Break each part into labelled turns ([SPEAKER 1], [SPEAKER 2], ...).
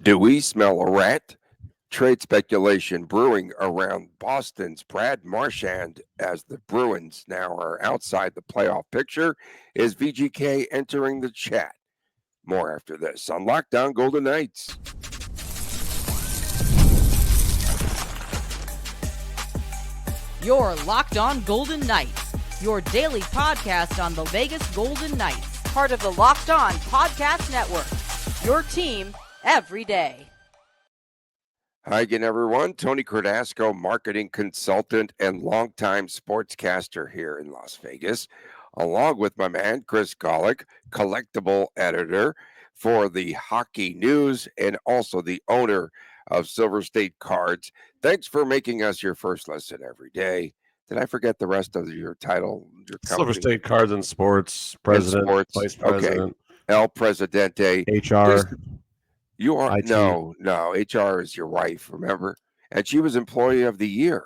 [SPEAKER 1] Do we smell a rat? Trade speculation brewing around Boston's Brad Marchand as the Bruins now are outside the playoff picture. Is VGK entering the chat? More after this on Lockdown Golden Knights.
[SPEAKER 2] Your Locked On Golden Knights, your daily podcast on the Vegas Golden Knights, part of the Locked On Podcast Network, your team every day.
[SPEAKER 1] Hi again, everyone. Tony Cardasco, marketing consultant and longtime sportscaster here in Las Vegas, along with my man, Chris Golick, collectible editor for the Hockey News and also the owner of Silver State Cards. Thanks for making us your first listen every day. Did I forget the rest of your title? Your
[SPEAKER 3] Silver State Cards and Sports, president, vice president.
[SPEAKER 1] Okay. El Presidente.
[SPEAKER 3] HR.
[SPEAKER 1] You are
[SPEAKER 3] IT.
[SPEAKER 1] no. HR is your wife, remember? And she was Employee of the Year.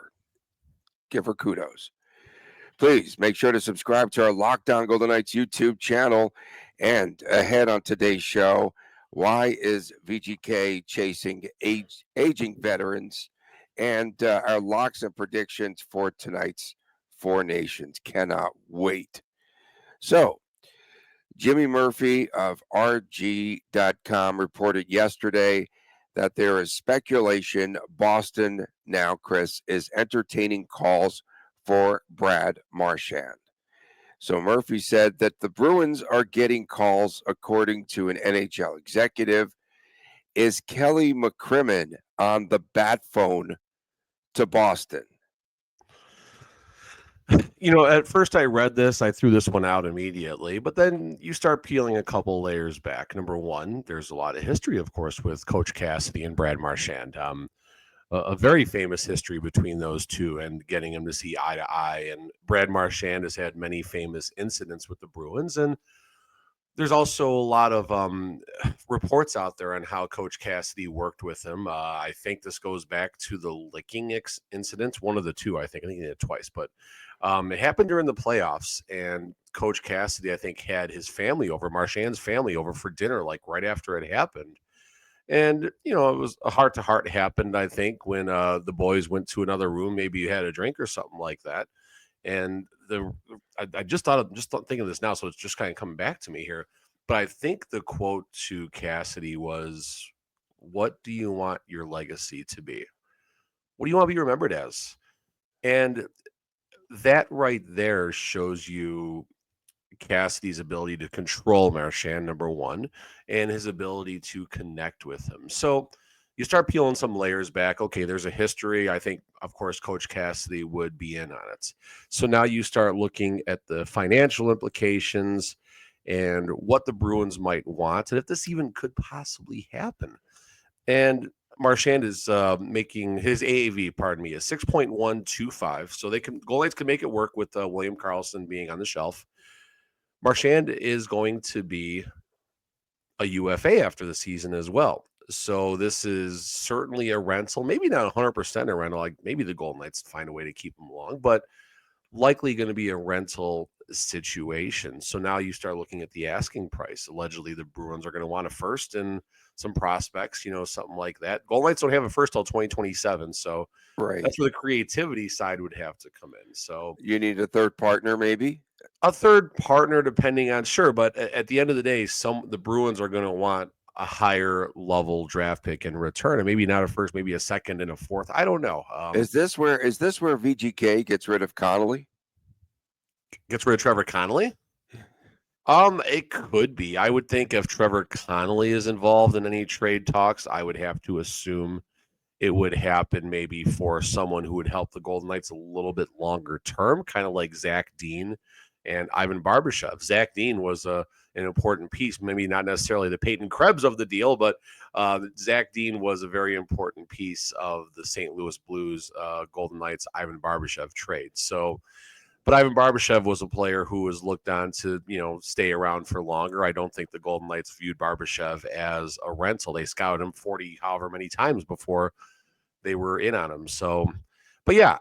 [SPEAKER 1] Give her kudos. Please make sure to subscribe to our Lockdown Golden Knights YouTube channel. And ahead on today's show, why is VGK chasing aging veterans? And our locks and predictions for tonight's Four Nations. Cannot wait. So, Jimmy Murphy of RG.com reported yesterday that there is speculation Boston now, Chris, is entertaining calls for Brad Marchand. So Murphy said that the Bruins are getting calls according to an NHL executive. Is Kelly McCrimmon on the bat phone to Boston?
[SPEAKER 3] You know, at first I read this, I threw this one out immediately, but then you start peeling a couple layers back. Number one, there's a lot of history, of course, with Coach Cassidy and Brad Marchand. A very famous history between those two and getting them to see eye to eye. And Brad Marchand has had many famous incidents with the Bruins. And there's also a lot of reports out there on how Coach Cassidy worked with him. I think this goes back to the licking incident, one of the two, I think he did it twice, but it happened during the playoffs, and Coach Cassidy, I think, had his family over, Marchand's family over for dinner, like right after it happened. And, you know, it was a heart-to-heart happened, I think, when the boys went to another room, maybe you had a drink or something like that. And I just thinking of this now, so it's just kind of coming back to me here. But I think the quote to Cassidy was, "What do you want your legacy to be? What do you want to be remembered as?" And that right there shows you Cassidy's ability to control Marchand, number one, and his ability to connect with him. So you start peeling some layers back. Okay, there's a history. I think, of course, Coach Cassidy would be in on it. So now you start looking at the financial implications and what the Bruins might want, and if this even could possibly happen. And Marchand is making his AAV, is 6.125. So Goalie Knights can make it work with William Karlsson being on the shelf. Marchand is going to be a UFA after the season as well. So this is certainly a rental, maybe not 100% a rental. Like maybe the Golden Knights find a way to keep him along, but likely going to be a rental situation. So now you start looking at the asking price. Allegedly, the Bruins are going to want a first and some prospects, you know, something like that. Golden Knights don't have a first till 2027, so
[SPEAKER 1] Right.
[SPEAKER 3] That's where the creativity side would have to come in. So
[SPEAKER 1] You need a third partner, maybe?
[SPEAKER 3] a third partner, depending on, sure, but at the end of the day, the Bruins are going to want a higher level draft pick in return, and maybe not a first, maybe a second and a fourth. I don't know.
[SPEAKER 1] Is this where VGK gets rid of Connolly?
[SPEAKER 3] Gets rid of Trevor Connolly? It could be. I would think if Trevor Connolly is involved in any trade talks, I would have to assume it would happen maybe for someone who would help the Golden Knights a little bit longer term, kind of like Zach Dean and Ivan Barbashev. Zach Dean was an important piece, maybe not necessarily the Peyton Krebs of the deal, but Zach Dean was a very important piece of the St. Louis Blues Golden Knights Ivan Barbashev trade. So, but Ivan Barbashev was a player who was looked on to, stay around for longer. I don't think the Golden Knights viewed Barbashev as a rental. They scouted him 40 however many times before they were in on him. So, but yeah,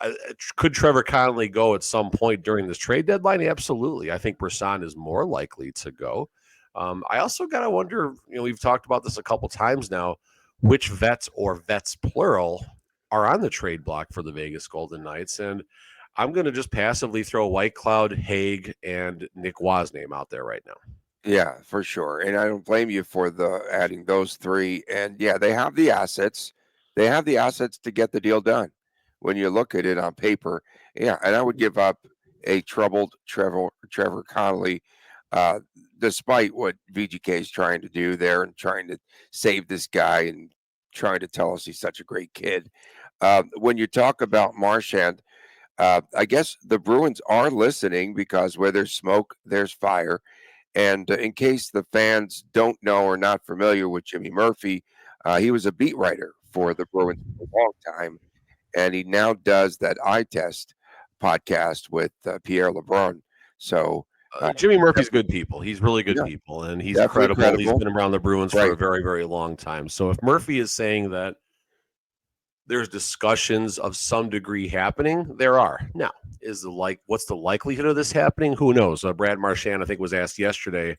[SPEAKER 3] could Trevor Connolly go at some point during this trade deadline? Absolutely. I think Brisson is more likely to go. I also got to wonder, we've talked about this a couple times now. which vets or vets plural are on the trade block for the Vegas Golden Knights. And I'm going to just passively throw White Cloud, Haig, and Nick Waugh's name out there right now.
[SPEAKER 1] Yeah, for sure. And I don't blame you for the adding those three. And yeah, they have the assets. They have the assets to get the deal done. When you look at it on paper, yeah. And I would give up a troubled Trevor Connolly, despite what VGK is trying to do there and trying to save this guy and trying to tell us he's such a great kid. When you talk about Marchand, I guess the Bruins are listening because where there's smoke, there's fire. And in case the fans don't know or not familiar with Jimmy Murphy, he was a beat writer for the Bruins for a long time. And he now does that eye test podcast with Pierre LeBrun. So
[SPEAKER 3] Jimmy Murphy's good people. He's really good people, and he's credible. He's been around the Bruins for a very, very long time. So if Murphy is saying that there's discussions of some degree happening, there are. Now, what's the likelihood of this happening? Who knows? Brad Marchand, I think, was asked yesterday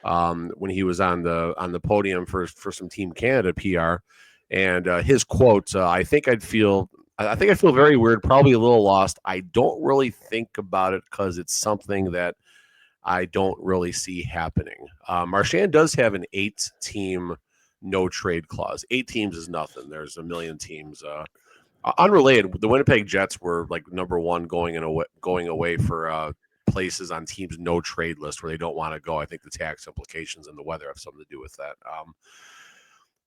[SPEAKER 3] when he was on the podium for some Team Canada PR, and his quote, I think I'd feel very weird, probably a little lost. I don't really think about it because it's something that I don't really see happening. Marchand does have an 8-team no trade clause. 8 teams is nothing. There's a million teams. Unrelated, the Winnipeg Jets were like number one going away for places on teams no trade list where they don't want to go. I think the tax implications and the weather have something to do with that.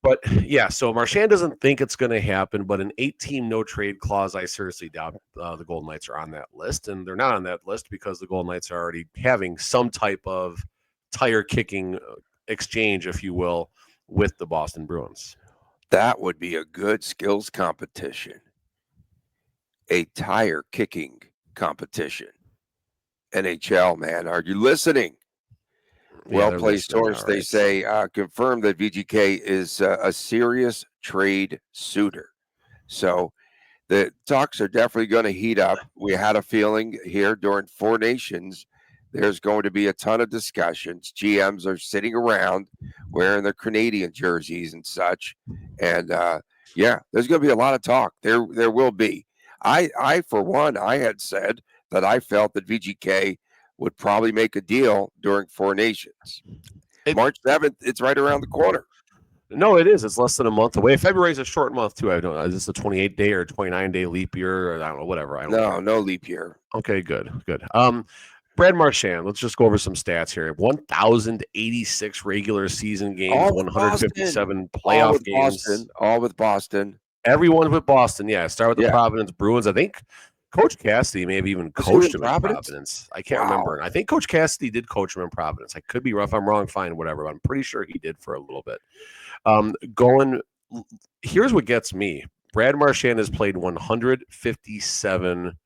[SPEAKER 3] But yeah, so Marchand doesn't think it's going to happen, but an 8-team no trade clause, I seriously doubt the Golden Knights are on that list. And they're not on that list because the Golden Knights are already having some type of tire kicking exchange, if you will, with the Boston Bruins.
[SPEAKER 1] That would be a good skills competition. A tire kicking competition. NHL, man, are you listening? Well-placed source, they say, confirmed that VGK is a serious trade suitor. So the talks are definitely going to heat up. We had a feeling here during Four Nations there's going to be a ton of discussions. GMs are sitting around wearing their Canadian jerseys and such. And yeah, there's going to be a lot of talk. There will be. I for one, I had said that I felt that VGK would probably make a deal during Four Nations. March 7th, it's right around the corner.
[SPEAKER 3] No, it is. It's less than a month away. February is a short month, too. I don't know. Is this a 28-day or 29-day leap year? Or I don't know, whatever.
[SPEAKER 1] No leap year.
[SPEAKER 3] Okay, good. Brad Marchand, let's just go over some stats here. 1,086 regular season games, 157 playoff games.
[SPEAKER 1] All with Boston.
[SPEAKER 3] Everyone with Boston, yeah. Start with the Providence Bruins. I think Coach Cassidy may have even coached him in Providence. I can't remember. I think Coach Cassidy did coach him in Providence. I could be rough. I'm wrong. Fine, whatever. But I'm pretty sure he did for a little bit. Here's what gets me. Brad Marchand has played 157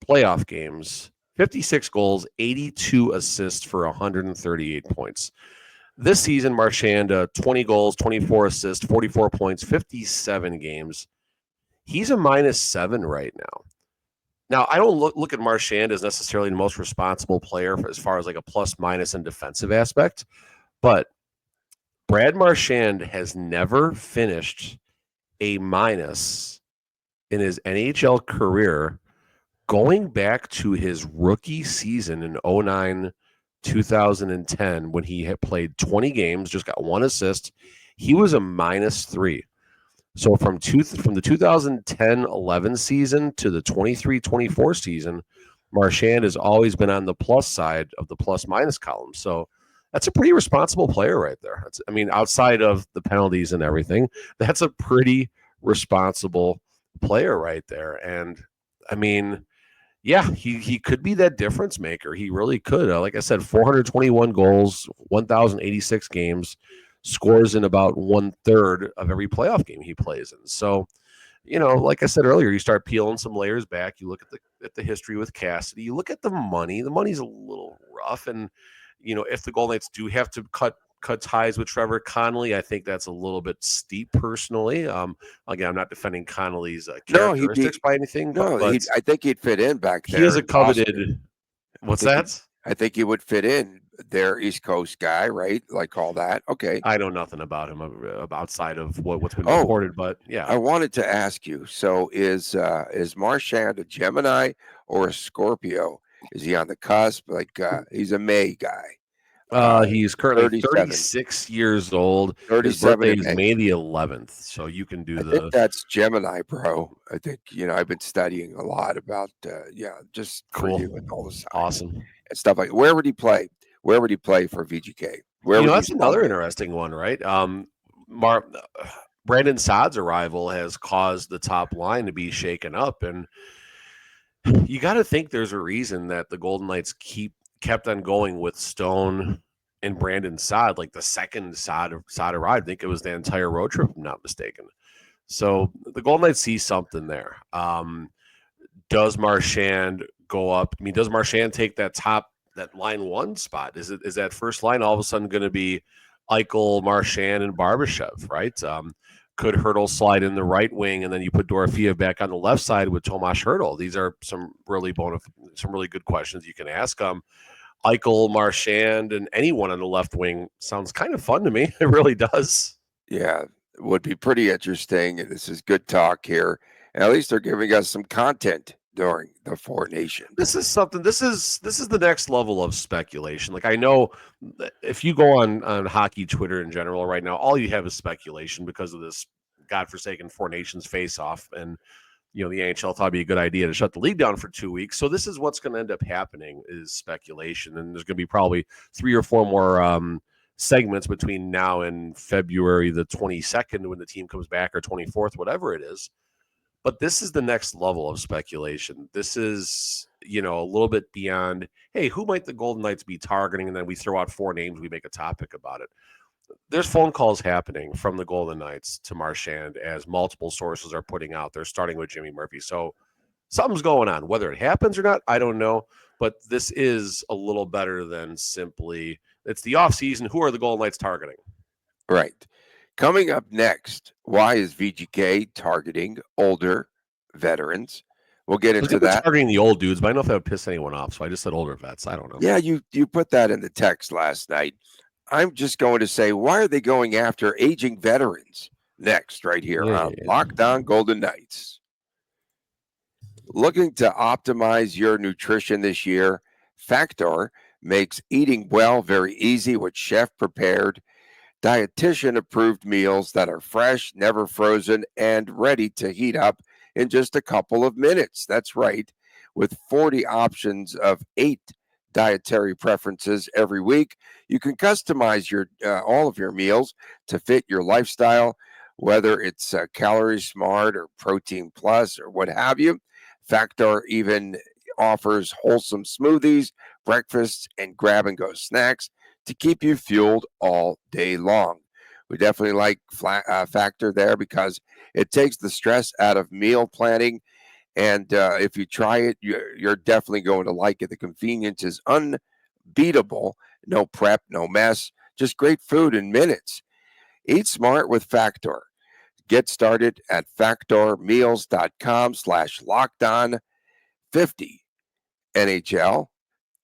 [SPEAKER 3] playoff games, 56 goals, 82 assists for 138 points. This season, Marchand, 20 goals, 24 assists, 44 points, 57 games. He's a -7 right now. Now, I don't look at Marchand as necessarily the most responsible player as far as like a plus-minus and defensive aspect, but Brad Marchand has never finished a minus in his NHL career going back to his rookie season in 2009-2010 when he had played 20 games, just got 1 assist. He was a -3. So from the 2010-11 season to the 23-24 season, Marchand has always been on the plus side of the plus-minus column. So that's a pretty responsible player right there. Outside of the penalties and everything, that's a pretty responsible player right there. And yeah, he could be that difference maker. He really could. Like I said, 421 goals, 1,086 games, scores in about 1/3 of every playoff game he plays in. So, like I said earlier, you start peeling some layers back. You look at the history with Cassidy. You look at the money. The money's a little rough, and if the Golden Knights do have to cut ties with Trevor Connolly, I think that's a little bit steep personally. Again, I'm not defending Connolly's characteristics by anything. But
[SPEAKER 1] I think he'd fit in back there.
[SPEAKER 3] He is a coveted. What's that?
[SPEAKER 1] I think he would fit in their East Coast guy, right? Like all that. Okay.
[SPEAKER 3] I know nothing about him outside of what's been
[SPEAKER 1] Oh,
[SPEAKER 3] reported, but yeah.
[SPEAKER 1] I wanted to ask you. So is Marchand a Gemini or a Scorpio? Is he on the cusp? Like he's a May guy.
[SPEAKER 3] He's currently
[SPEAKER 1] 37.
[SPEAKER 3] 36 years old. His
[SPEAKER 1] 37
[SPEAKER 3] birthday
[SPEAKER 1] in
[SPEAKER 3] is
[SPEAKER 1] May.
[SPEAKER 3] May the 11th, so you can do
[SPEAKER 1] I think
[SPEAKER 3] the
[SPEAKER 1] that's Gemini, bro. I think I've been studying a lot about just for
[SPEAKER 3] cool,
[SPEAKER 1] you and all the signs
[SPEAKER 3] awesome.
[SPEAKER 1] and stuff like. Where would he play? Where would he play for VGK? Where would he
[SPEAKER 3] That's
[SPEAKER 1] slot
[SPEAKER 3] another
[SPEAKER 1] in?
[SPEAKER 3] interesting one, right? Brandon Saad's arrival has caused the top line to be shaken up, and you got to think there's a reason that the Golden Knights kept on going with Stone and Brandon Saad, like the second Saad arrived. I think it was the entire road trip, if I'm not mistaken. So the Golden Knights see something there. Does Marchand go up? I mean, does Marchand take that line one spot? Is that first line all of a sudden going to be Eichel, Marchand, and Barbashev, right? Could Hurdle slide in the right wing, and then you put Dorofeev back on the left side with Tomas Hurdle? These are some really good questions you can ask. Eichel, Marchand, and anyone on the left wing sounds kind of fun to me. It really does.
[SPEAKER 1] Yeah, it would be pretty interesting. This is good talk here. At least they're giving us some content during the Four Nations.
[SPEAKER 3] This is something. This is the next level of speculation. Like, I know if you go on hockey Twitter in general right now, all you have is speculation because of this godforsaken Four Nations face-off, and the NHL thought it'd be a good idea to shut the league down for 2 weeks. So this is what's going to end up happening is speculation, and there's going to be probably 3 or 4 more segments between now and February the 22nd when the team comes back, or 24th, whatever it is. But this is the next level of speculation. This is, a little bit beyond, hey, who might the Golden Knights be targeting? And then we throw out 4 names, we make a topic about it. There's phone calls happening from the Golden Knights to Marchand, as multiple sources are putting out. They're starting with Jimmy Murphy. So something's going on. Whether it happens or not, I don't know. But this is a little better than simply, it's the offseason. Who are the Golden Knights targeting?
[SPEAKER 1] Right. Coming up next, why is VGK targeting older veterans? We'll get into that.
[SPEAKER 3] Targeting the old dudes, but I don't know if that would piss anyone off. So I just said older vets. I don't know.
[SPEAKER 1] Yeah, you put that in the text last night. I'm just going to say, why are they going after aging veterans next, right here on Locked On Golden Knights? Looking to optimize your nutrition this year, Factor makes eating well very easy with chef-prepared, dietitian-approved meals that are fresh, never frozen, and ready to heat up in just a couple of minutes. That's right, with 40 options of 8 dietary preferences every week. You can customize your all of your meals to fit your lifestyle, whether it's Calorie Smart or Protein Plus or what have you. Factor even offers wholesome smoothies, breakfasts, and grab-and-go snacks to keep you fueled all day long. We definitely like Factor there because it takes the stress out of meal planning. And if you try it, you're definitely going to like it. The convenience is unbeatable. No prep, no mess, just great food in minutes. Eat smart with Factor. Get started at factormeals.com/lockedon50. NHL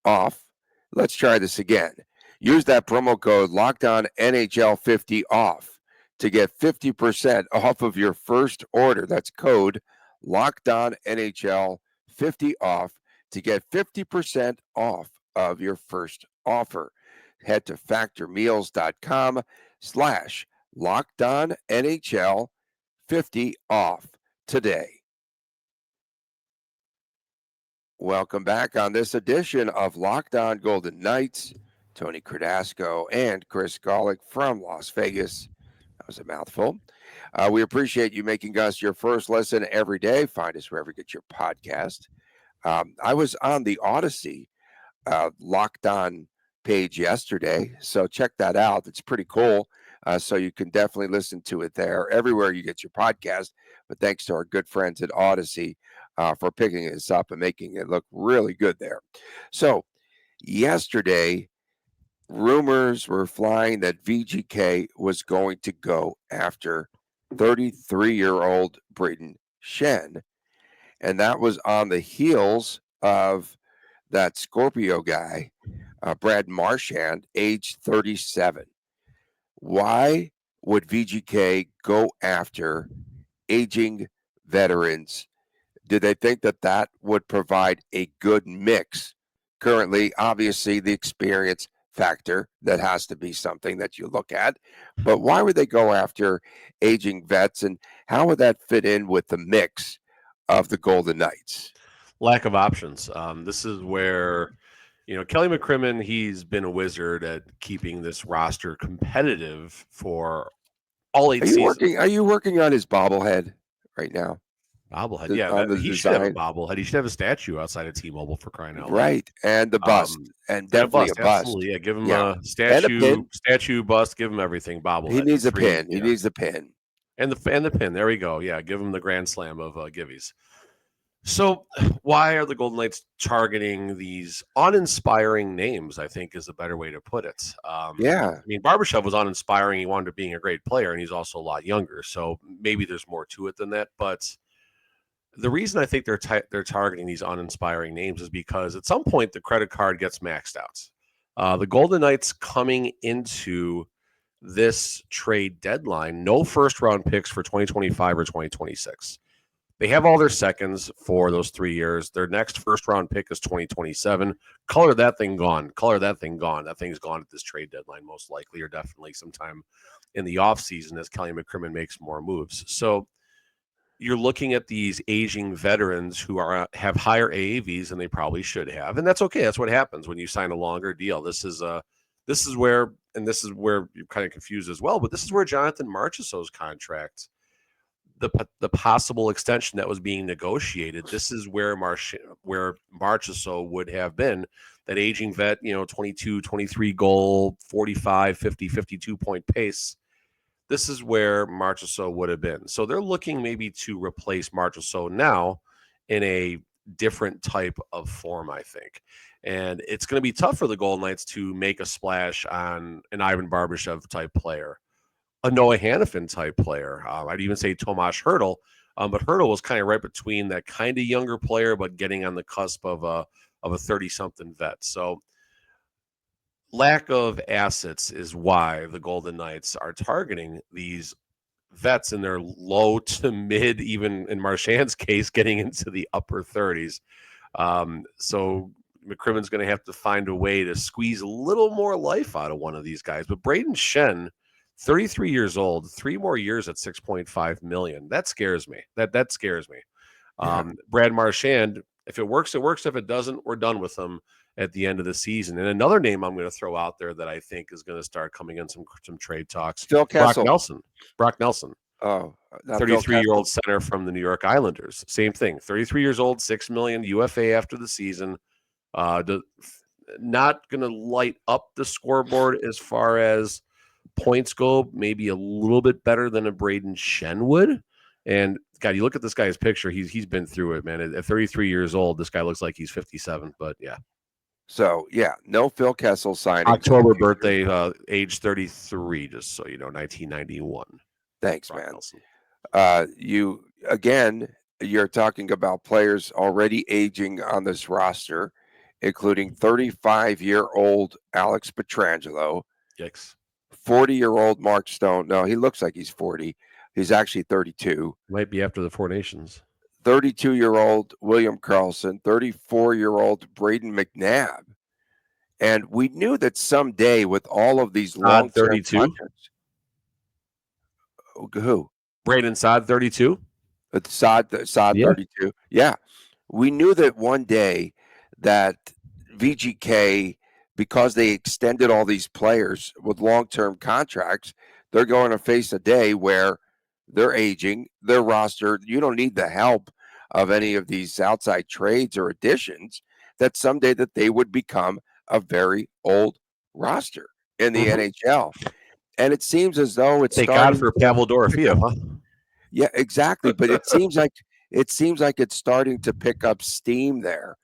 [SPEAKER 1] off. Let's try this again. Use that promo code LOCKEDONNHL50 off to get 50% off of your first order. That's code LOCKEDONNHL50 off to get 50% off of your first offer. Head to factormeals.com/LOCKEDONNHL50 off today. Welcome back on this edition of Locked On Golden Knights. Tony Cardasco and Chris Golick from Las Vegas. That was a mouthful. We appreciate you making us your first listen every day. Find us wherever you get your podcast. I was on the Odyssey Locked On page yesterday, so check that out. It's pretty cool. So you can definitely listen to it there, everywhere you get your podcast. But thanks to our good friends at Odyssey for picking this up and making it look really good there. So yesterday, rumors were flying that VGK was going to go after 33-year-old Brayden Schenn. And that was on the heels of that Scorpio guy Brad Marchand, age 37. Why would VGK go after aging veterans? Did they think that that would provide a good mix? Currently, obviously, the experience factor, that has to be something that you look at. But why would they go after aging vets, and how would that fit in with the mix of the Golden Knights?
[SPEAKER 3] Lack of options. This is where, Kelly McCrimmon, he's been a wizard at keeping this roster competitive for all 8 seasons.
[SPEAKER 1] Are you working on his bobblehead right now?
[SPEAKER 3] Bobblehead, yeah.
[SPEAKER 1] On the
[SPEAKER 3] He should have a
[SPEAKER 1] design?
[SPEAKER 3] bobblehead. He should have a statue outside of T-Mobile, for crying out loud.
[SPEAKER 1] Right, and the bust, and
[SPEAKER 3] And a
[SPEAKER 1] definitely
[SPEAKER 3] bust,
[SPEAKER 1] a bust.
[SPEAKER 3] absolutely. Yeah, give him
[SPEAKER 1] Yeah.
[SPEAKER 3] a
[SPEAKER 1] And a
[SPEAKER 3] statue,
[SPEAKER 1] pin.
[SPEAKER 3] bust, give him everything. Bobblehead.
[SPEAKER 1] He needs a
[SPEAKER 3] Three,
[SPEAKER 1] pin. He
[SPEAKER 3] yeah.
[SPEAKER 1] needs the pin.
[SPEAKER 3] And the pin. There we go. Yeah, give him the grand slam of Givey's. So why are the Golden Knights targeting these uninspiring names, I think is a better way to put it.
[SPEAKER 1] Yeah.
[SPEAKER 3] I mean, Barbashev was uninspiring. He wound up being a great player, and he's also a lot younger. So maybe there's more to it than that. But the reason I think they're targeting these uninspiring names is because at some point the credit card gets maxed out. The Golden Knights coming into this trade deadline, no first-round picks for 2025 or 2026. They have all their seconds for those 3 years. Their next first-round pick is 2027. Color that thing gone. That thing's gone at this trade deadline, most likely, or definitely sometime in the offseason as Kelly McCrimmon makes more moves. So you're looking at these aging veterans who have higher AAVs than they probably should have, and that's okay. That's what happens when you sign a longer deal. This is where you're kind of confused as well. But this is where Jonathan Marchessault's contract, the possible extension that was being negotiated, this is where Marchessault would have been, that aging vet, 22, 23 goal, 45, 50, 52 point pace. This is where Marchessault would have been. So they're looking maybe to replace Marchessault now in a different type of form, I think. And it's going to be tough for the Golden Knights to make a splash on an Ivan Barbashev type player, a Noah Hannafin type player. I'd even say Tomas Hertl, but Hertl was kind of right between that kind of younger player, but getting on the cusp of a 30-something vet. So lack of assets is why the Golden Knights are targeting these vets in their low to mid, even in Marchand's case, getting into the upper 30s. So McCrimmon's going to have to find a way to squeeze a little more life out of one of these guys. But Braden Shen, 33 years old, 3 more years at $6.5 million. That scares me. That scares me.
[SPEAKER 1] Yeah.
[SPEAKER 3] Brad Marchand, if it works, it works. If it doesn't, we're done with him at the end of the season. And another name I'm going to throw out there that I think is going to start coming in some trade talks.
[SPEAKER 1] Phil Kessel.
[SPEAKER 3] Brock Nelson.
[SPEAKER 1] Oh,
[SPEAKER 3] 33-year-old center from the New York Islanders. Same thing. 33 years old, $6 million UFA after the season. Not going to light up the scoreboard as far as points go, maybe a little bit better than a Braden Shen would. And God, you look at this guy's picture, he's been through it, man. At 33 years old, this guy looks like he's 57, but yeah.
[SPEAKER 1] So, yeah, no Phil Kessel signing.
[SPEAKER 3] October birthday, age 33, just so you know, 1991.
[SPEAKER 1] Thanks,
[SPEAKER 3] Brock
[SPEAKER 1] man.
[SPEAKER 3] Nelson.
[SPEAKER 1] You're talking about players already aging on this roster, including 35-year-old Alex Pietrangelo,
[SPEAKER 3] Yikes.
[SPEAKER 1] 40-year-old Mark Stone. No, he looks like he's 40. He's actually 32.
[SPEAKER 3] Might be after the Four Nations.
[SPEAKER 1] 32-year-old William Karlsson, 34-year-old Braden McNabb. And we knew that someday with all of these long
[SPEAKER 3] 32.
[SPEAKER 1] contracts. Who?
[SPEAKER 3] Braden Saad, 32.
[SPEAKER 1] Saad
[SPEAKER 3] Yeah.
[SPEAKER 1] 32. Yeah. We knew that one day that VGK, because they extended all these players with long-term contracts, they're going to face a day where they're aging, their roster, you don't need the help of any of these outside trades or additions, that someday that they would become a very old roster in the NHL. And it seems as though it's
[SPEAKER 3] Thank God for Pavel Dorofeev, huh?
[SPEAKER 1] Yeah, exactly. But it seems like it's starting to pick up steam there,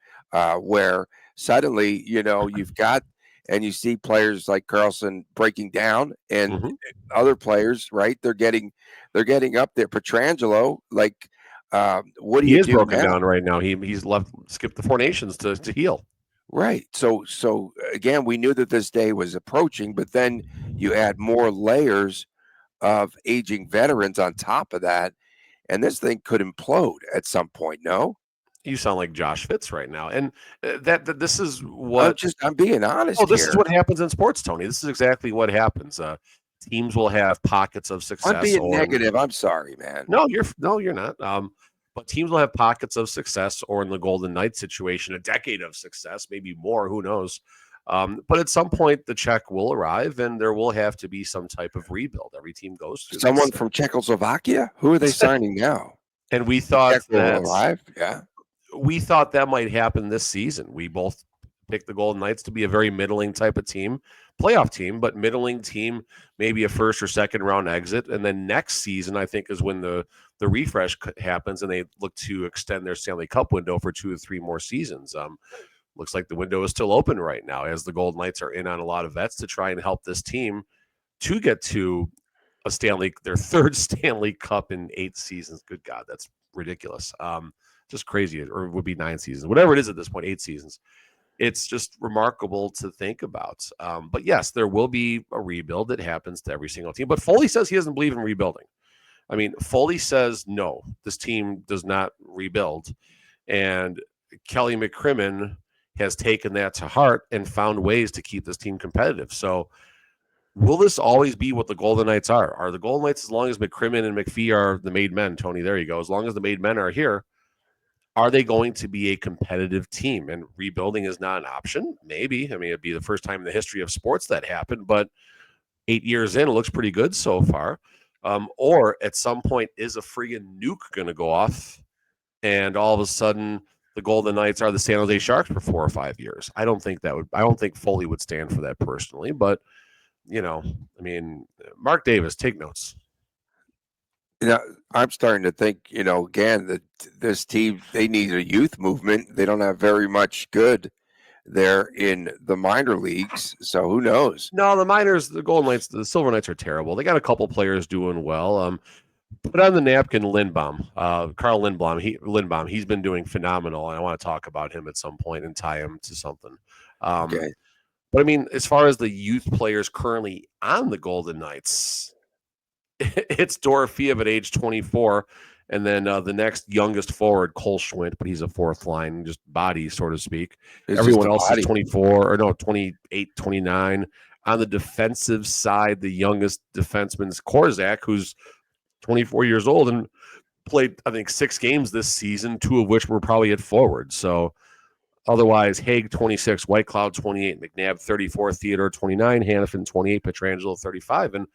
[SPEAKER 1] where suddenly, you've got, and you see players like Karlsson breaking down, and other players, right? They're getting up there. Pietrangelo, what do you do
[SPEAKER 3] broken
[SPEAKER 1] now?
[SPEAKER 3] down right now. He's skipped the Four Nations to heal.
[SPEAKER 1] Right. So again, we knew that this day was approaching, but then you add more layers of aging veterans on top of that, and this thing could implode at some point. No,
[SPEAKER 3] You sound like Josh Fitz right now, and this is
[SPEAKER 1] I'm
[SPEAKER 3] what.
[SPEAKER 1] I'm being
[SPEAKER 3] Oh,
[SPEAKER 1] honest
[SPEAKER 3] this is
[SPEAKER 1] here.
[SPEAKER 3] what happens in sports, Tony. This is exactly what happens. Teams will have pockets of
[SPEAKER 1] I'm
[SPEAKER 3] success,
[SPEAKER 1] being negative. I'm sorry, man.
[SPEAKER 3] you're not. But teams will have pockets of success, or in the Golden Knights situation, a decade of success, maybe more. Who knows? But at some point, the check will arrive, and there will have to be some type of rebuild. Every team goes through
[SPEAKER 1] Someone
[SPEAKER 3] this,
[SPEAKER 1] from Czechoslovakia? Who are they signing now?
[SPEAKER 3] and we
[SPEAKER 1] The
[SPEAKER 3] thought
[SPEAKER 1] Czech will arrive. Yeah.
[SPEAKER 3] that might happen this season. We both picked the Golden Knights to be a very middling type of team, playoff team, but middling team, maybe a first or second round exit. And then next season, I think, is when the refresh happens and they look to extend their Stanley Cup window for 2 or 3 more seasons. Looks like the window is still open right now as the Golden Knights are in on a lot of vets to try and help this team to get to their third Stanley Cup in 8 seasons. Good God, that's ridiculous. Just crazy. Or it would be 9 seasons, whatever it is at this point, 8 seasons. It's just remarkable to think about. But yes, there will be a rebuild that happens to every single team. But Foley says he doesn't believe in rebuilding. I mean, Foley says, no, this team does not rebuild. And Kelly McCrimmon has taken that to heart and found ways to keep this team competitive. So will this always be what the Golden Knights are? Are the Golden Knights, as long as McCrimmon and McPhee are the made men, Tony, there you go, as long as the made men are here, are they going to be a competitive team? And rebuilding is not an option. Maybe. I mean, it'd be the first time in the history of sports that happened, but 8 years in, it looks pretty good so far. Or at some point, is a friggin' nuke going to go off and all of a sudden the Golden Knights are the San Jose Sharks for 4 or 5 years? I don't think Foley would stand for that personally, but I mean, Mark Davis, take notes.
[SPEAKER 1] I'm starting to think, again, that this team, they need a youth movement. They don't have very much good there in the minor leagues. So who knows?
[SPEAKER 3] No, the Golden Knights, the Silver Knights are terrible. They got a couple players doing well. Put on the napkin Lindbaum, Carl Lindbaum. He's been doing phenomenal. And I want to talk about him at some point and tie him to something.
[SPEAKER 1] Okay.
[SPEAKER 3] But I mean, as far as the youth players currently on the Golden Knights, it's Dorofeev at age 24. And then the next youngest forward, Cole Schwint, but he's a fourth line, just body, so to speak. Everyone else is 28, 29. On the defensive side, the youngest defenseman is Korzak, who's 24 years old and played, I think, 6 games this season, 2 of which were probably at forward. So otherwise, Haig, 26, Whitecloud, 28, McNabb, 34, Theodore, 29, Hannafin, 28, Pietrangelo, 35. And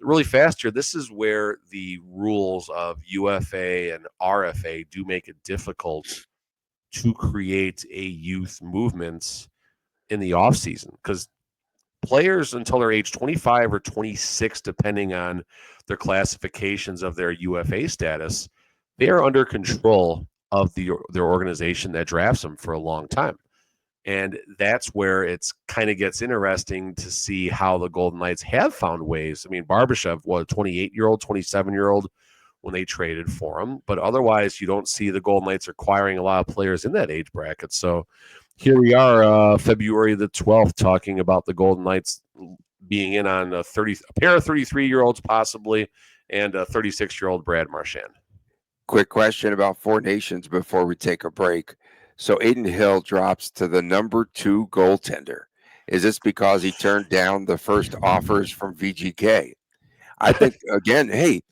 [SPEAKER 3] really fast here, this is where the rules of UFA and RFA do make it difficult to create a youth movement in the offseason, because players until they're age 25 or 26, depending on their classifications of their UFA status, they are under control of their organization that drafts them for a long time. And that's where it's kind of gets interesting to see how the Golden Knights have found ways. I mean, Barbashev was a 28-year-old, 27-year-old when they traded for him. But otherwise, you don't see the Golden Knights acquiring a lot of players in that age bracket. So here we are, February the 12th, talking about the Golden Knights being in on a pair of 33-year-olds possibly, and a 36-year-old Brad Marchand.
[SPEAKER 1] Quick question about Four Nations before we take a break. So Aiden Hill drops to the number 2 goaltender. Is this because he turned down the first offers from VGK? I think, again, hey.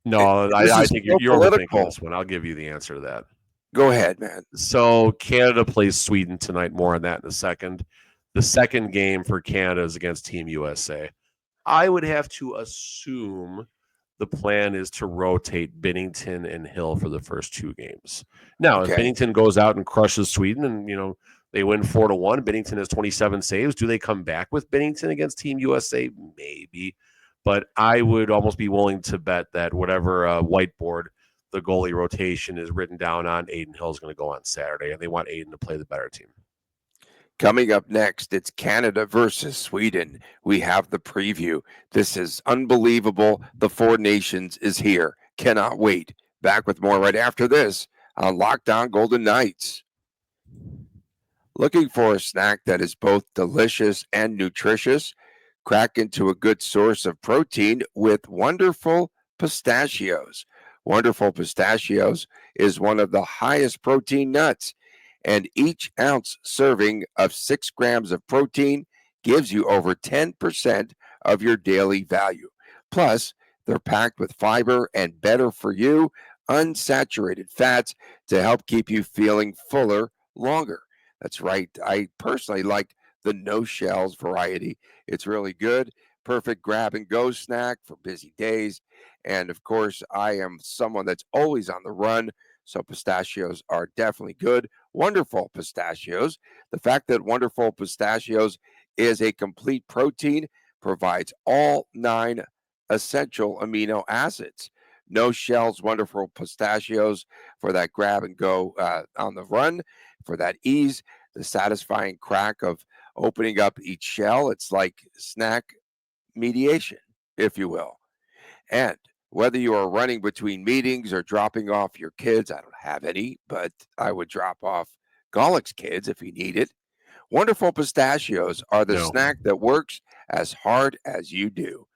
[SPEAKER 3] No, I think you're overthinking this one. I'll give you the answer to that.
[SPEAKER 1] Go ahead, man.
[SPEAKER 3] So Canada plays Sweden tonight. More on that in a second. The second game for Canada is against Team USA. I would have to assume the plan is to rotate Binnington and Hill for the first 2 games. Now, if Binnington goes out and crushes Sweden and, they win 4-1, Binnington has 27 saves, do they come back with Binnington against Team USA? Maybe. But I would almost be willing to bet that whatever whiteboard the goalie rotation is written down on, Aiden Hill is going to go on Saturday, and they want Aiden to play the better team.
[SPEAKER 1] Coming up next, it's Canada versus Sweden. We have the preview. This is unbelievable. The Four Nations is here. Cannot wait. Back with more right after this on Locked On Golden Knights. Looking for a snack that is both delicious and nutritious? Crack into a good source of protein with wonderful pistachios. Wonderful pistachios is one of the highest protein nuts, and each ounce serving of 6 grams of protein gives you over 10% of your daily value. Plus, they're packed with fiber and better for you, unsaturated fats to help keep you feeling fuller longer. That's right. I personally like the no shells variety. It's really good. Perfect grab and go snack for busy days. And of course, I am someone that's always on the run. So pistachios are definitely good. Wonderful pistachios. The fact that wonderful pistachios is a complete protein provides all 9 essential amino acids. No shells, wonderful pistachios for that grab and go on the run, for that ease, the satisfying crack of opening up each shell. It's like snack mediation, if you will. And whether you are running between meetings or dropping off your kids, I don't have any, but I would drop off Golic's kids if he needed. Wonderful pistachios are the
[SPEAKER 3] No.
[SPEAKER 1] snack that works as hard as you do.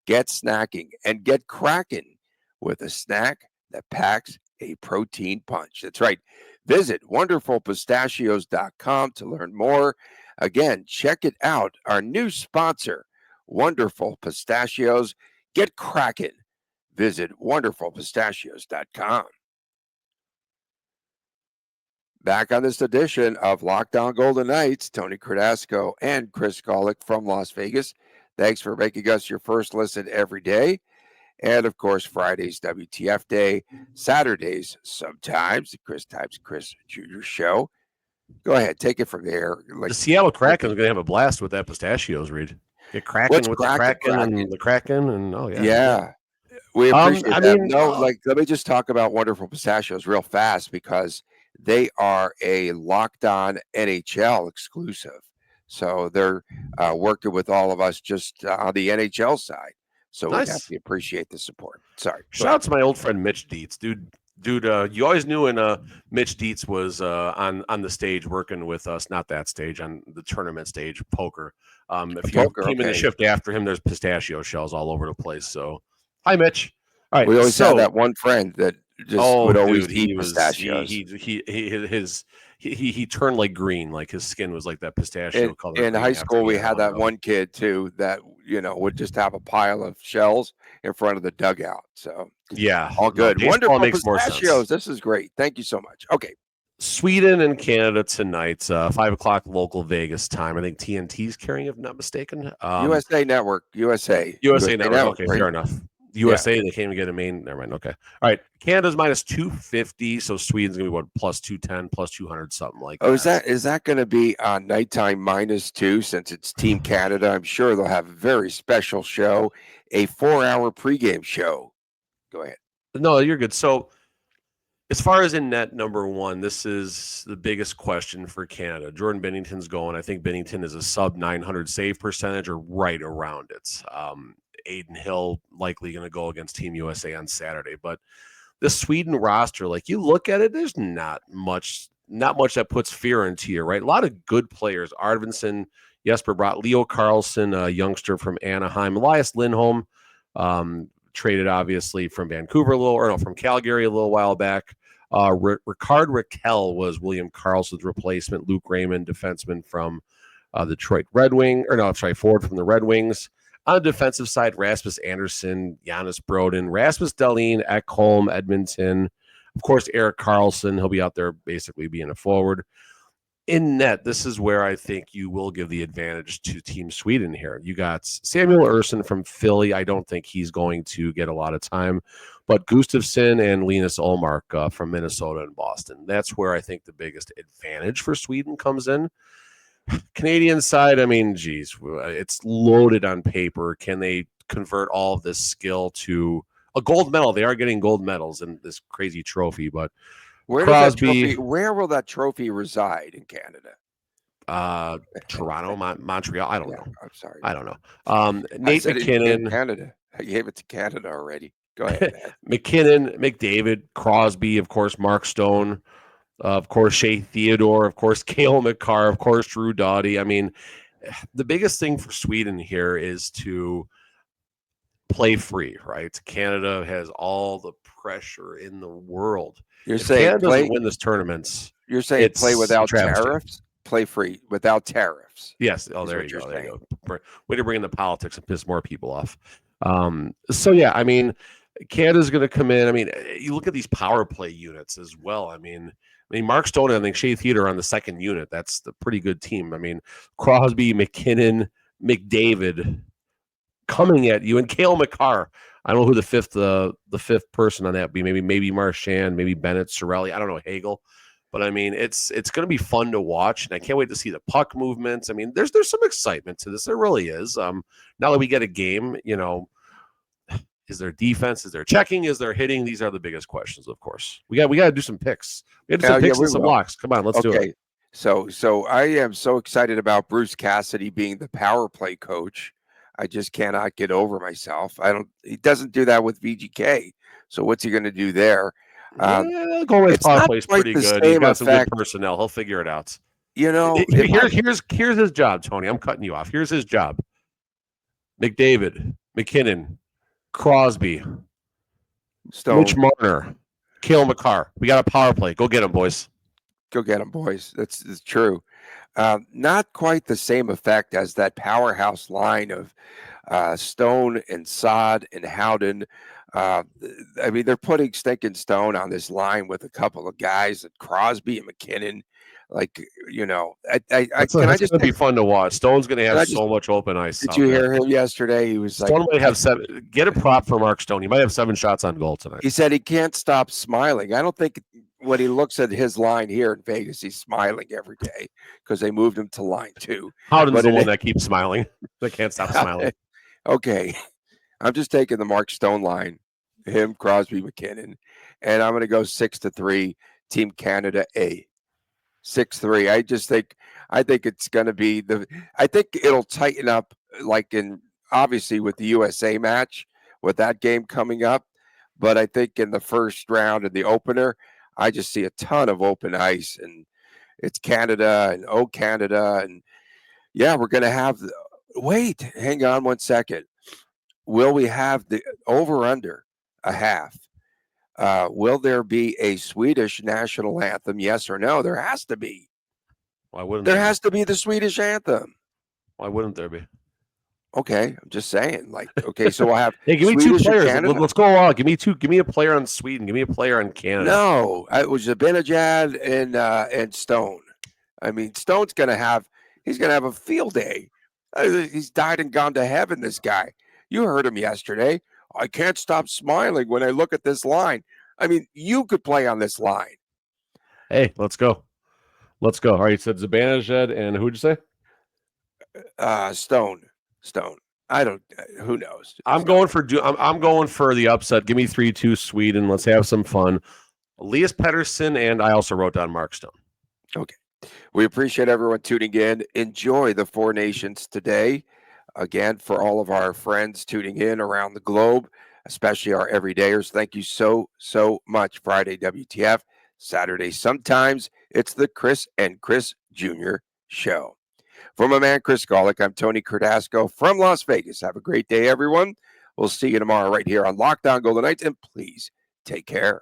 [SPEAKER 1] Get snacking and get cracking with a snack that packs a protein punch. That's right. Visit wonderfulpistachios.com to learn more. Again, check it out. Our new sponsor, Wonderful Pistachios. Get cracking. Visit wonderfulpistachios.com. Back on this edition of Lockdown Golden Knights, Tony Cardasco and Chris Golick from Las Vegas. Thanks for making us your first listen every day. And of course, Fridays, WTF Day, Saturdays, sometimes, the Chris Types Chris Jr. show. Go ahead, take it from there.
[SPEAKER 3] The Seattle Kraken is going to have a blast with that pistachios, Reed. Get cracking with the Kraken and the Kraken, and oh yeah,
[SPEAKER 1] yeah. We appreciate that.
[SPEAKER 3] mean,
[SPEAKER 1] let me just talk about Wonderful Pistachios real fast because they are a Locked On NHL exclusive. So they're working with all of us just on the NHL side. So we definitely appreciate the support. Sorry.
[SPEAKER 3] Shout out to my old friend Mitch Dietz, dude. You always knew when Mitch Dietz was on the stage working with us, not that stage, on the tournament stage, poker. If you came in the shift after him, there's pistachio shells all over the place. So, hi, Mitch. All right,
[SPEAKER 1] we always had that one friend that just would always eat pistachios.
[SPEAKER 3] He turned like green, like his skin was like that pistachio color.
[SPEAKER 1] In high school, we had that one kid too that would just have a pile of shells in front of the dugout. So
[SPEAKER 3] yeah,
[SPEAKER 1] all good.
[SPEAKER 3] No,
[SPEAKER 1] Wonderful
[SPEAKER 3] makes
[SPEAKER 1] pistachios.
[SPEAKER 3] More sense.
[SPEAKER 1] This is great. Thank you so much. Okay.
[SPEAKER 3] Sweden and Canada tonight, 5:00 local Vegas time. I think TNT's carrying, if not mistaken.
[SPEAKER 1] USA Network. USA
[SPEAKER 3] Network. Okay, fair enough. USA, they can't even get a main. Never mind. Okay. All right. Canada's minus 250. So Sweden's going to be what, plus 210, plus 200, something like that.
[SPEAKER 1] Oh, is that going to be on nighttime -2 since it's Team Canada? I'm sure they'll have a very special show, a 4-hour pregame show. Go ahead.
[SPEAKER 3] No, you're good. So as far as in net number one, this is the biggest question for Canada. Jordan Binnington's going. I think Binnington is a sub 900 save percentage or right around it. Aiden Hill likely going to go against Team USA on Saturday. But the Sweden roster, like you look at it, there's not much that puts fear into you, right? A lot of good players. Arvidsson, Jesper Bratt, Leo Carlson, a youngster from Anaheim, Elias Lindholm, traded obviously from Vancouver from Calgary a little while back. Ricard Raquel was William Karlsson's replacement. Luke Raymond, defenseman from Detroit Red Wing, forward from the Red Wings. On the defensive side, Rasmus Andersson, Giannis Brodin, Rasmus Dahlin, Ekholm, Edmonton. Of course, Erik Karlsson. He'll be out there basically being a forward. In net, this is where I think you will give the advantage to Team Sweden here. You got Samuel Ersson from Philly. I don't think he's going to get a lot of time. But Gustafsson and Linus Ullmark from Minnesota and Boston. That's where I think the biggest advantage for Sweden comes in. Canadian side, I mean, geez, it's loaded on paper. Can they convert all of this skill to a gold medal? They are getting gold medals in this crazy trophy, but
[SPEAKER 1] where will that trophy reside in Canada?
[SPEAKER 3] Toronto, Montreal. I don't know.
[SPEAKER 1] I'm sorry.
[SPEAKER 3] I don't know. Nate McKinnon.
[SPEAKER 1] Canada. I gave it to Canada already. Go ahead.
[SPEAKER 3] McKinnon, McDavid, Crosby, of course, Mark Stone. Of course, Shea Theodore, of course, Cale McCarr, of course, Drew Doughty. I mean, the biggest thing for Sweden here is to play free, right? Canada has all the pressure in the world.
[SPEAKER 1] You're
[SPEAKER 3] If
[SPEAKER 1] saying
[SPEAKER 3] Canada
[SPEAKER 1] play.
[SPEAKER 3] doesn't win this tournament,
[SPEAKER 1] You're saying play
[SPEAKER 3] it's a
[SPEAKER 1] without
[SPEAKER 3] travesty.
[SPEAKER 1] tariffs. Play free without tariffs.
[SPEAKER 3] Yes. Oh,
[SPEAKER 1] is
[SPEAKER 3] there
[SPEAKER 1] what
[SPEAKER 3] you
[SPEAKER 1] you're
[SPEAKER 3] go. There
[SPEAKER 1] saying.
[SPEAKER 3] you go. Way to bring in the politics and piss more people off. So yeah, I mean, Canada's going to come in. I mean, you look at these power play units as well. I mean, Mark Stone and I think Shea Theodore on the second unit. That's the pretty good team. I mean, Crosby, McKinnon, McDavid coming at you, and Cale McCarr. I don't know who the fifth person on that would be. Maybe Marchand, maybe Bennett, Cirelli. I don't know, Hagel. But I mean, it's going to be fun to watch, and I can't wait to see the puck movements. I mean, there's some excitement to this. There really is. Now that we get a game, is there defense? Is there checking? Is there hitting? These are the biggest questions, of course. We got to do some picks. We got to do some picks and some locks. Come on, let's do it.
[SPEAKER 1] So I am so excited about Bruce Cassidy being the power play coach. I just cannot get over myself. He doesn't do that with VGK. So what's he going to do there?
[SPEAKER 3] Goalie's power play is pretty good. He's got some good personnel. He'll figure it out. Here's his job, Tony. I'm cutting you off. Here's his job. McDavid, McKinnon, Crosby,
[SPEAKER 1] Stone,
[SPEAKER 3] Mitch Marner, Cale McCarr. We got a power play. Go get him, boys.
[SPEAKER 1] Go get him, boys. That's true. Not quite the same effect as that powerhouse line of Stone and Saad and Howden. I mean, they're putting stinking Stone on this line with a couple of guys, Crosby and McKinnon. Like, it's going to
[SPEAKER 3] be fun to watch. Stone's going to have so much open ice.
[SPEAKER 1] Did you hear him yesterday? He was
[SPEAKER 3] Stone might have 7. Get a prop for Mark Stone. He might have 7 shots on goal tonight.
[SPEAKER 1] He said he can't stop smiling. I don't think when he looks at his line here in Vegas, he's smiling every day because they moved him to line 2.
[SPEAKER 3] Howden's the one that keeps smiling. They can't stop smiling.
[SPEAKER 1] Okay. I'm just taking the Mark Stone line, him, Crosby, McKinnon, and I'm going to go 6-3, Team Canada A. 6-3. I think it's going to be I think it'll tighten up, like obviously with the USA match, with that game coming up. But I think in the first round of the opener, I just see a ton of open ice, and it's Canada and Canada. And yeah, we're going to have wait, hang on one second. Will we have the over-under a half? Will there be a Swedish national anthem? Yes or no? There has to be.
[SPEAKER 3] Why wouldn't
[SPEAKER 1] there has to be the Swedish anthem?
[SPEAKER 3] Why wouldn't there be?
[SPEAKER 1] Okay, I'm just saying. So we'll have.
[SPEAKER 3] Hey, give me
[SPEAKER 1] Swedish
[SPEAKER 3] 2 players. Let's go on. Give me 2. Give me a player on Sweden. Give me a player on Canada.
[SPEAKER 1] No, it was Zibanejad and Stone. I mean, Stone's gonna have. He's gonna have a field day. He's died and gone to heaven. This guy. You heard him yesterday. I can't stop smiling when I look at this line. I mean, you could play on this line.
[SPEAKER 3] Hey, let's go. All right, you said Zibanejad and who'd you say?
[SPEAKER 1] Stone. I don't. Who knows?
[SPEAKER 3] I'm going for the upset. Give me 3-2 Sweden. Let's have some fun. Elias Pettersson, and I also wrote down Mark Stone.
[SPEAKER 1] Okay. We appreciate everyone tuning in. Enjoy the Four Nations today. Again, for all of our friends tuning in around the globe, especially our everydayers, thank you so much. Friday, WTF. Saturday, sometimes it's the Chris and Chris Jr. show. For my man, Chris Golick, I'm Tony Cardasco from Las Vegas. Have a great day, everyone. We'll see you tomorrow right here on Lockdown Golden Knights, and please take care.